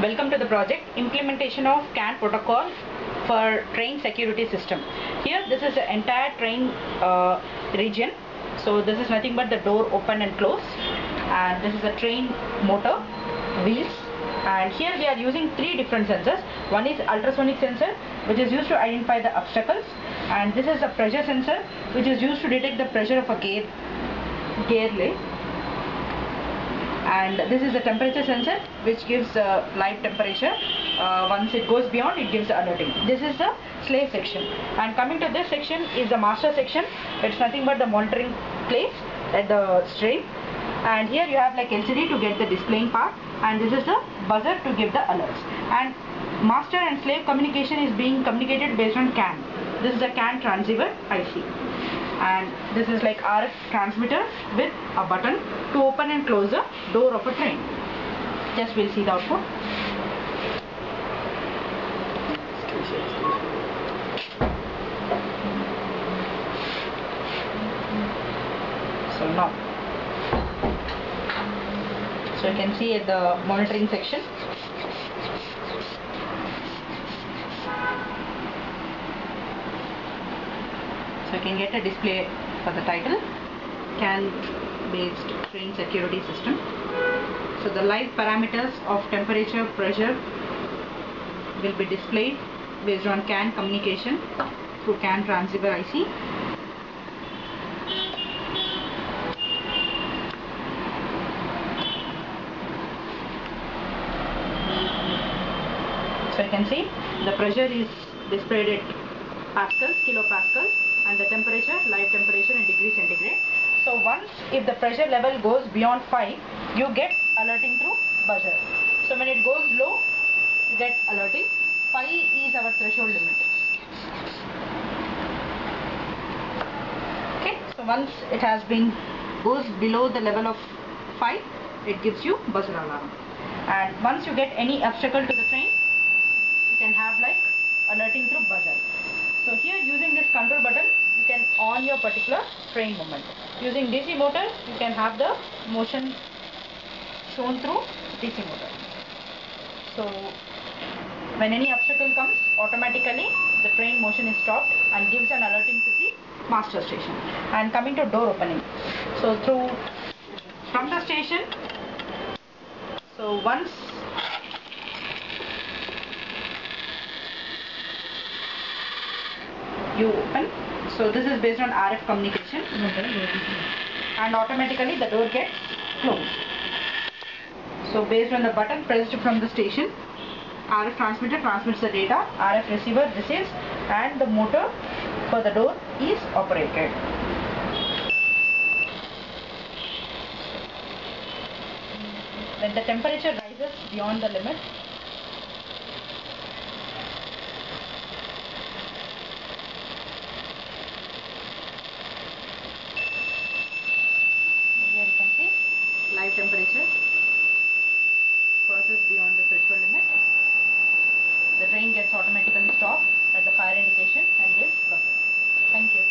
Welcome to the project implementation of CAN protocol for train security system. Here this is the entire train region. So this is nothing but the door open and close, and this is the train motor, wheels, and here we are using three different sensors. One is ultrasonic sensor, which is used to identify the obstacles, and this is a pressure sensor, which is used to detect the pressure of a gear lay. And this is the temperature sensor, which gives live temperature. Once it goes beyond, it gives the alerting. This is the slave section, and coming to this section is the master section. It's nothing but the monitoring place at the train, and here you have like LCD to get the displaying part, and this is the buzzer to give the alerts. And master and slave communication is being communicated based on CAN. This is the CAN transceiver IC. And this is like RF transmitter with a button to open and close the door of a train. Just we'll see the output. So now, so you can see at the monitoring section. So you can get a display for the title, CAN based train security system. So the live parameters of temperature, pressure will be displayed based on CAN communication through CAN transceiver IC. So you can see the pressure is displayed at pascals, kilopascals, and the temperature, live temperature in degrees centigrade. So once if the pressure level goes beyond 5, you get alerting through buzzer. So when it goes low, you get alerting. 5 is our threshold limit. Okay, so once it has been goes below the level of 5, it gives you buzzer alarm. And once you get any obstacle to the train, you can have like alerting through buzzer. So here, using this control button, you can on your particular train movement. Using DC motor, you can have the motion shown through DC motor. So when any obstacle comes, automatically the train motion is stopped and gives an alerting to the master station. And coming to door opening, so from the station, so once you open, so this is based on RF communication, and automatically the door gets closed. So based on the button pressed from the station, RF transmitter transmits the data, RF receiver receives, and the motor for the door is operated. When the temperature rises beyond the limit, here you can see live temperature crosses beyond the threshold limit. The train gets automatically stopped at the fire indication and gives buzzer. Thank you.